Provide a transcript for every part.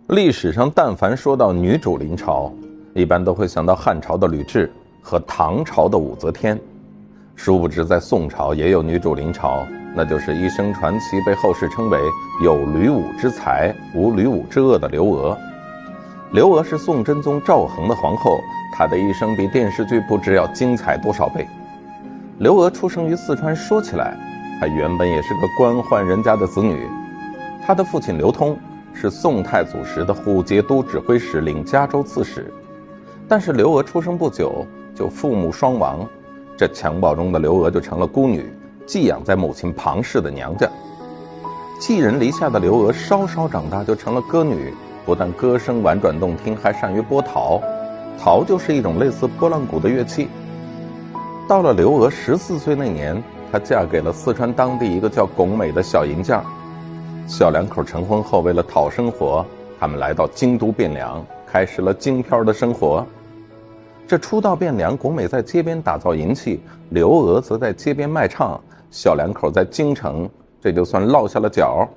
历史上但凡说到女主临朝，一般都会想到汉朝的吕雉和唐朝的武则天。殊不知在宋朝也有女主临朝，那就是一生传奇，被后世称为有吕武之才无吕武之恶的刘娥。刘娥是宋真宗赵恒的皇后，她的一生比电视剧不知要精彩多少倍。刘娥出生于四川，说起来她原本也是个官宦人家的子女。她的父亲刘通是宋太祖时的虎节都指挥使，领加州刺史。但是刘娥出生不久就父母双亡，这襁褓中的刘娥就成了孤女，寄养在母亲庞氏的娘家。寄人篱下的刘娥稍稍长大就成了歌女，不但歌声婉转动听，还善于拨陶。陶就是一种类似拨浪鼓的乐器。到了刘娥14岁那年，她嫁给了四川当地一个叫龚美的小银匠。小两口成婚后，为了讨生活，他们来到京都汴梁，开始了京漂的生活。这初到汴梁，龚美在街边打造银器，刘娥则在街边卖唱，小两口在京城这就算落下了脚。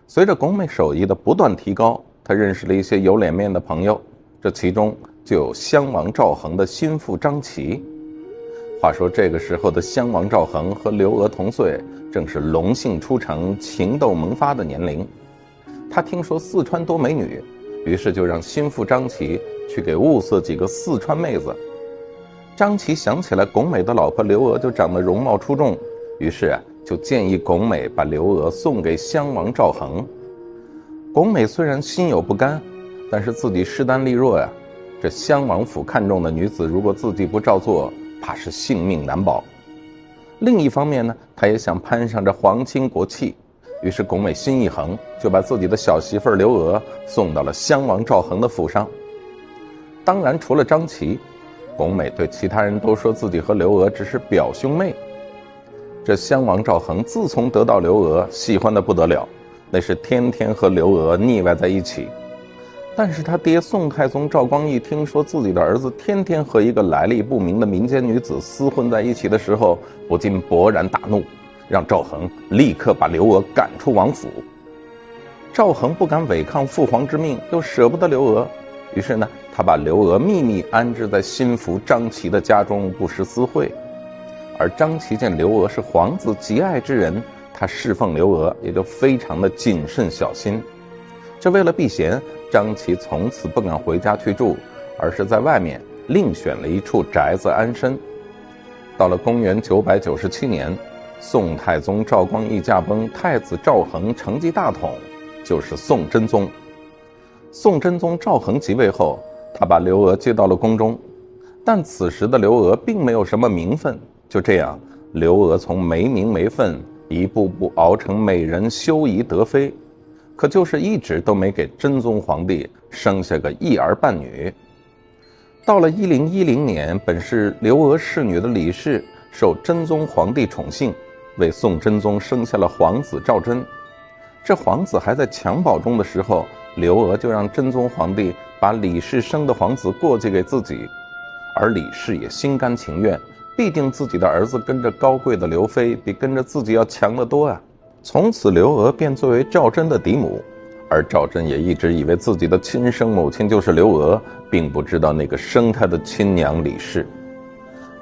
随着龚美手艺的不断提高，她认识了一些有脸面的朋友，这其中就有襄王赵恒的心腹张琪。话说这个时候的襄王赵恒和刘娥同岁，正是龙性初成、情窦萌发的年龄。他听说四川多美女，于是就让心腹张琪去给物色几个四川妹子。张琪想起来龚美的老婆刘娥就长得容貌出众，于是就建议龚美把刘娥送给襄王赵恒。龚美虽然心有不甘，但是自己势单力弱呀，这襄王府看中的女子，如果自己不照做，怕是性命难保。另一方面呢，他也想攀上这皇亲国戚，于是龚美心一横，就把自己的小媳妇刘娥送到了襄王赵恒的府上。当然除了张琪，龚美对其他人都说自己和刘娥只是表兄妹。这襄王赵恒自从得到刘娥，喜欢的不得了，那是天天和刘娥腻歪在一起。但是他爹宋太宗赵光义听说自己的儿子天天和一个来历不明的民间女子厮混在一起的时候，不禁勃然大怒，让赵恒立刻把刘娥赶出王府。赵恒不敢违抗父皇之命，又舍不得刘娥，于是呢，他把刘娥秘密安置在心腹张琪的家中，不时私会。而张琪见刘娥是皇子极爱之人，他侍奉刘娥也就非常的谨慎小心。这为了避嫌，张琪从此不敢回家去住，而是在外面另选了一处宅子安身。到了公元997年，宋太宗赵光义驾崩，太子赵恒承继大统，就是宋真宗。宋真宗赵恒即位后，他把刘娥接到了宫中，但此时的刘娥并没有什么名分。就这样，刘娥从没名没分一步步熬成美人，修仪得妃，可就是一直都没给真宗皇帝生下个一儿半女。到了1010年，本是刘娥侍女的李氏受真宗皇帝宠幸，为宋真宗生下了皇子赵祯。这皇子还在襁褓中的时候，刘娥就让真宗皇帝把李氏生的皇子过继给自己，而李氏也心甘情愿，毕竟自己的儿子跟着高贵的刘妃比跟着自己要强得多啊。从此刘娥便作为赵祯的嫡母，而赵祯也一直以为自己的亲生母亲就是刘娥，并不知道那个生他的亲娘李氏。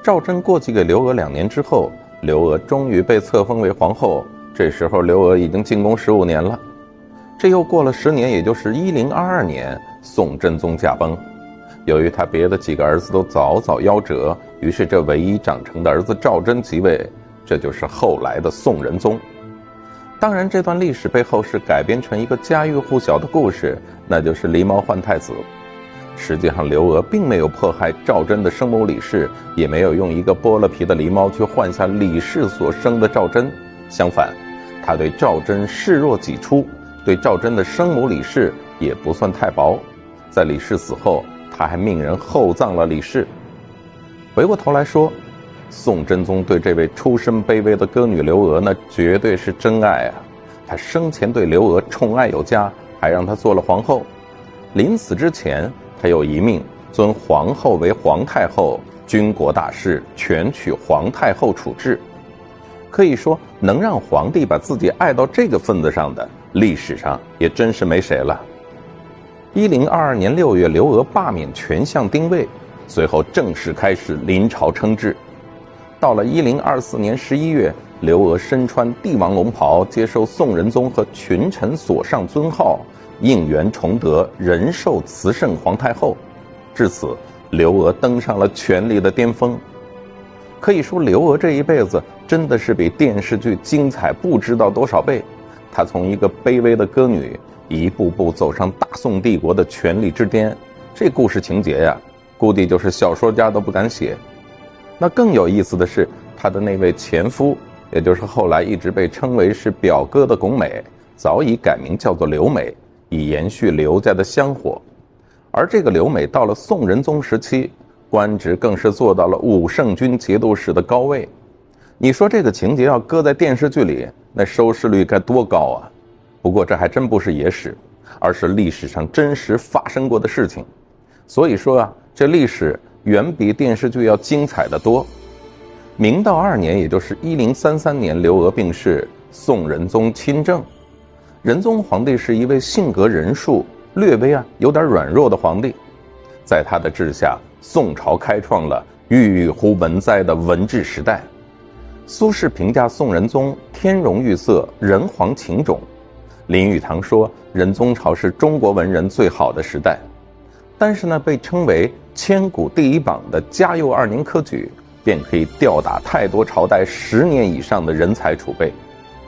赵祯过继给刘娥2年之后，刘娥终于被册封为皇后，这时候刘娥已经进宫15年了。这又过了10年，也就是1022年，宋真宗驾崩。由于他别的几个儿子都早早夭折，于是这唯一长成的儿子赵祯即位，这就是后来的宋仁宗。当然这段历史被后世改编成一个家喻户晓的故事，那就是狸猫换太子。实际上刘娥并没有迫害赵祯的生母李氏，也没有用一个剥了皮的狸猫去换下李氏所生的赵祯，相反，他对赵祯视若己出，对赵祯的生母李氏也不算太薄。在李氏死后，他还命人厚葬了李氏。回过头来说，宋真宗对这位出身卑微的歌女刘娥那绝对是真爱啊！他生前对刘娥宠爱有加，还让她做了皇后。临死之前，他又遗命尊皇后为皇太后，军国大事全取皇太后处置。可以说，能让皇帝把自己爱到这个份子上的，历史上也真是没谁了。1022年6月，刘娥罢免权相丁谓，随后正式开始临朝称制。到了1024年11月，刘娥身穿帝王龙袍，接受宋仁宗和群臣所上尊号，应元崇德，仁寿慈圣皇太后。至此，刘娥登上了权力的巅峰。可以说，刘娥这一辈子真的是比电视剧精彩不知道多少倍。她从一个卑微的歌女，一步步走上大宋帝国的权力之巅。这故事情节呀，估计就是小说家都不敢写。那更有意思的是，她的那位前夫，也就是后来一直被称为是表哥的巩美，早已改名叫做刘美，以延续刘家的香火。而这个刘美到了宋仁宗时期，官职更是做到了武圣军节度使的高位。你说这个情节要搁在电视剧里，那收视率该多高啊！不过这还真不是野史，而是历史上真实发生过的事情。所以说啊，这历史远比电视剧要精彩得多。明道2年，也就是1033年，刘娥病逝，宋仁宗亲政。仁宗皇帝是一位性格仁术、略微有点软弱的皇帝。在他的治下，宋朝开创了郁郁乎文哉的文治时代。苏轼评价宋仁宗天容玉色，人皇情种。林语堂说，仁宗朝是中国文人最好的时代。但是呢，被称为千古第一榜的嘉佑2年科举，便可以吊打太多朝代10年以上的人才储备。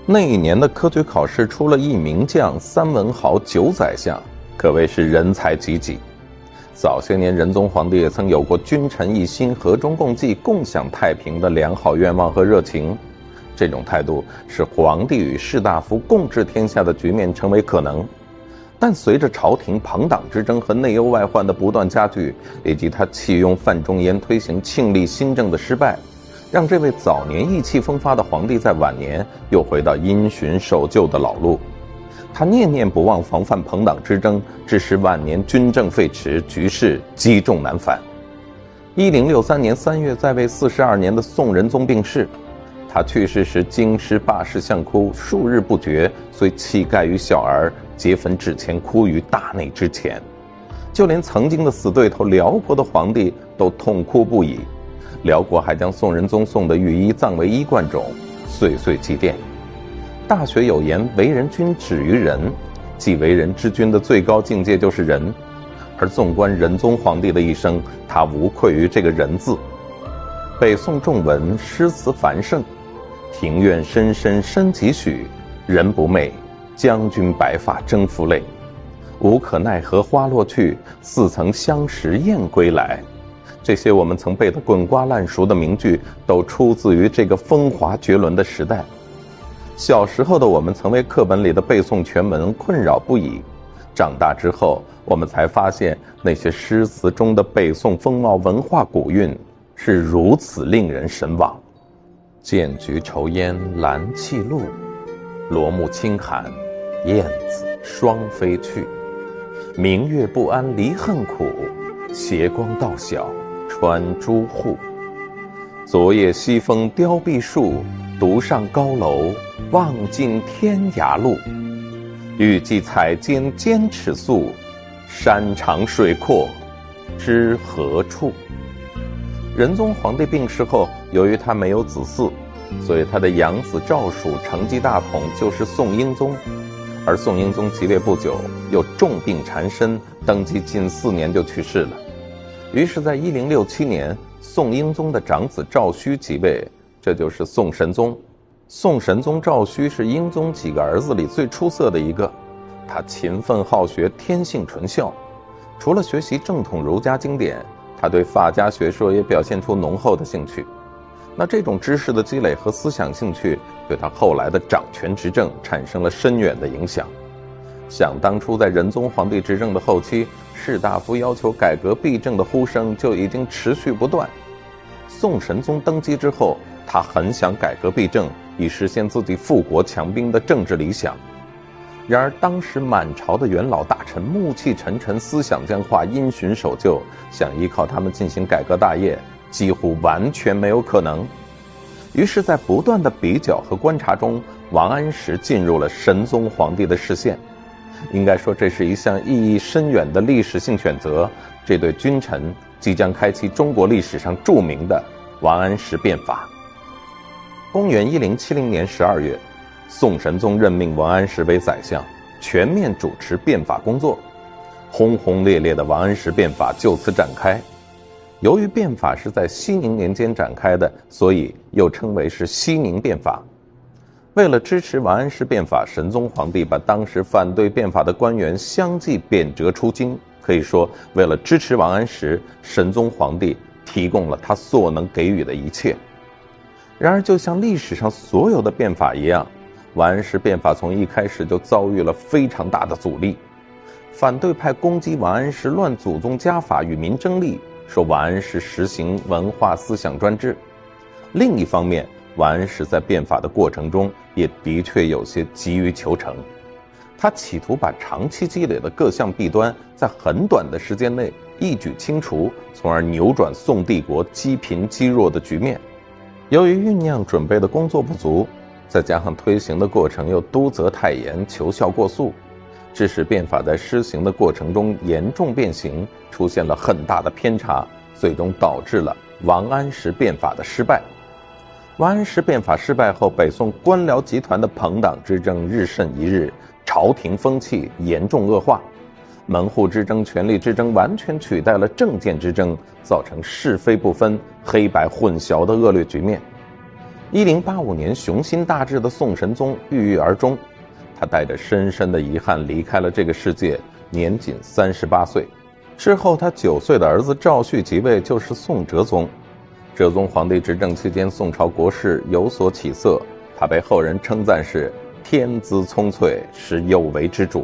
那一年的科举考试出了1名将、3文豪、9宰相，可谓是人才济济。早些年仁宗皇帝也曾有过君臣一心、和衷共济、共享太平的良好愿望和热情。这种态度使皇帝与士大夫共治天下的局面成为可能。但随着朝廷朋党之争和内忧外患的不断加剧，以及他弃用范仲淹推行庆历新政的失败，让这位早年意气风发的皇帝在晚年又回到因循守旧的老路。他念念不忘防范朋党之争，致使晚年军政废弛，局势积重难返。1063年3月，在位42年的宋仁宗病逝。他去世时，京师罢市相哭，数日不绝，虽弃盖于小儿，皆焚纸钱，哭于大内之前。就连曾经的死对头辽国的皇帝都痛哭不已。辽国还将宋仁宗送的御衣葬为衣冠冢，岁岁祭奠。大学有言，为人君止于仁，即为人之君的最高境界就是仁。而纵观仁宗皇帝的一生，他无愧于这个仁字。北宋重文，诗词繁盛，庭院深深深几许，人不寐，将军白发征服泪。无可奈何花落去，似曾相识燕归来。这些我们曾背得滚瓜烂熟的名句，都出自于这个风华绝伦的时代。小时候的我们曾为课本里的背诵全文困扰不已，长大之后，我们才发现那些诗词中的北宋风貌文化古韵是如此令人神往。剑菊愁烟兰泣露，罗幕轻寒，燕子双飞去。明月不安离恨苦，斜光到晓穿朱户。昨夜西风凋碧树，独上高楼，望尽天涯路。欲寄彩笺兼尺素，山长水阔知何处。仁宗皇帝病逝后，由于他没有子嗣，所以他的养子赵曙承继大统，就是宋英宗。而宋英宗即位不久，又重病缠身，登基近4年就去世了。于是在1067年，宋英宗的长子赵顼即位，这就是宋神宗。宋神宗赵顼是英宗几个儿子里最出色的一个，他勤奋好学，天性纯孝。除了学习正统儒家经典，他对法家学说也表现出浓厚的兴趣。那这种知识的积累和思想兴趣，对他后来的掌权执政产生了深远的影响。想当初在仁宗皇帝执政的后期，士大夫要求改革弊政的呼声就已经持续不断。宋神宗登基之后，他很想改革弊政，以实现自己富国强兵的政治理想。然而当时满朝的元老大臣暮气沉沉，思想僵化，因循守旧，想依靠他们进行改革大业，几乎完全没有可能。于是在不断的比较和观察中，王安石进入了神宗皇帝的视线。应该说这是一项意义深远的历史性选择，这对君臣即将开启中国历史上著名的王安石变法。公元1070年12月，宋神宗任命王安石为宰相，全面主持变法工作。轰轰烈烈的王安石变法就此展开。由于变法是在熙宁年间展开的，所以又称为是熙宁变法。为了支持王安石变法，神宗皇帝把当时反对变法的官员相继贬谪出京。可以说，为了支持王安石，神宗皇帝提供了他所能给予的一切。然而，就像历史上所有的变法一样，王安石变法从一开始就遭遇了非常大的阻力。反对派攻击王安石乱祖宗家法，与民争利，说王安石实行文化思想专制。另一方面，王安石在变法的过程中也的确有些急于求成，他企图把长期积累的各项弊端在很短的时间内一举清除，从而扭转宋帝国积贫积弱的局面。由于酝酿准备的工作不足，再加上推行的过程又督责太严，求效过速，致使变法在施行的过程中严重变形，出现了很大的偏差，最终导致了王安石变法的失败。王安石变法失败后，北宋官僚集团的朋党之争日甚一日，朝廷风气严重恶化，门户之争、权力之争完全取代了政见之争，造成是非不分、黑白混淆的恶劣局面。1085年雄心大志的宋神宗郁郁而终，他带着深深的遗憾离开了这个世界，年仅38岁。之后他9岁的儿子赵煦即位，就是宋哲宗。哲宗皇帝执政期间，宋朝国势有所起色，他被后人称赞是天资聪粹，是有为之主。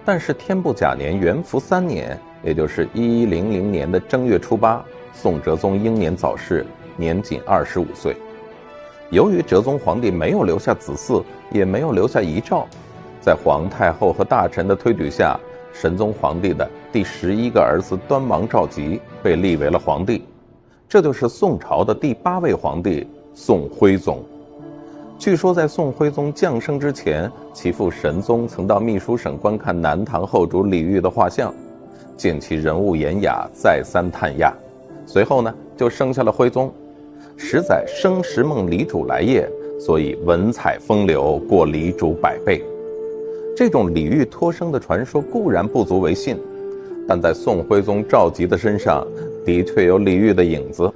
但是天不甲年元符3年，也就是1100年的正月初8，宋哲宗英年早逝，年仅25岁。由于哲宗皇帝没有留下子嗣，也没有留下遗诏，在皇太后和大臣的推举下，神宗皇帝的第11个儿子端王赵佶被立为了皇帝。这就是宋朝的第8位皇帝宋徽宗。据说在宋徽宗降生之前，其父神宗曾到秘书省观看南唐后主李煜的画像，见其人物典雅，再三叹亚。随后呢，就生下了徽宗。实载生时梦李主来也，所以文采风流，过李主100倍。这种李煜托生的传说固然不足为信，但在宋徽宗赵佶的身上的确有李煜的影子。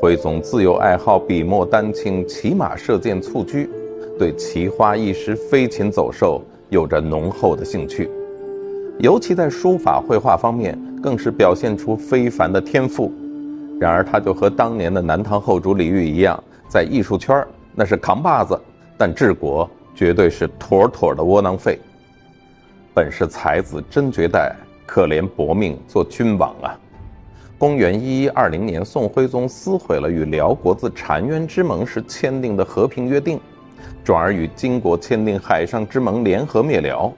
徽宗自幼爱好笔墨丹青、骑马射箭、蹴鞠，对奇花异石、飞禽走兽有着浓厚的兴趣，尤其在书法绘画方面更是表现出非凡的天赋。然而他就和当年的南唐后主李煜一样，在艺术圈那是扛把子，但治国绝对是妥妥的窝囊废。本是才子真绝代，可怜薄命做君王啊。公元1120年，宋徽宗撕毁了与辽国自澶渊之盟时签订的和平约定，转而与金国签订海上之盟，联合灭辽。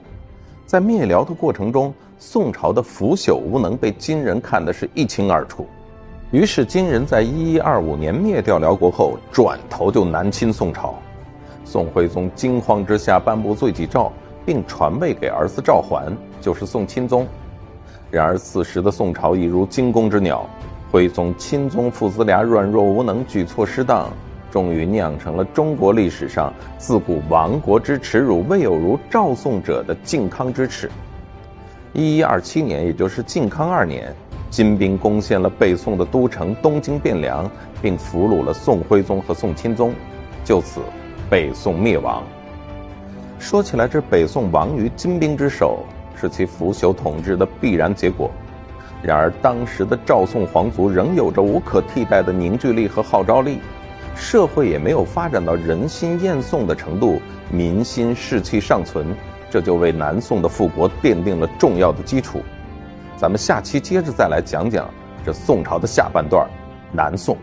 在灭辽的过程中，宋朝的腐朽无能被金人看得是一清二楚。于是金人在1125年灭掉辽国后，转头就南侵宋朝。宋徽宗惊慌之下颁布罪己诏，并传位给儿子赵桓，就是宋钦宗。然而此时的宋朝已如惊弓之鸟，徽宗、钦宗父子俩软弱无能，举措失当，终于酿成了中国历史上自古亡国之耻辱未有如赵宋者的靖康之耻。1127年，也就是靖康2年，金兵攻陷了北宋的都城东京汴梁，并俘虏了宋徽宗和宋钦宗，就此北宋灭亡。说起来，这北宋亡于金兵之手，是其腐朽统治的必然结果。然而当时的赵宋皇族仍有着无可替代的凝聚力和号召力，社会也没有发展到人心厌宋的程度，民心士气尚存，这就为南宋的复国奠定了重要的基础。咱们下期接着再来讲讲这宋朝的下半段，南宋。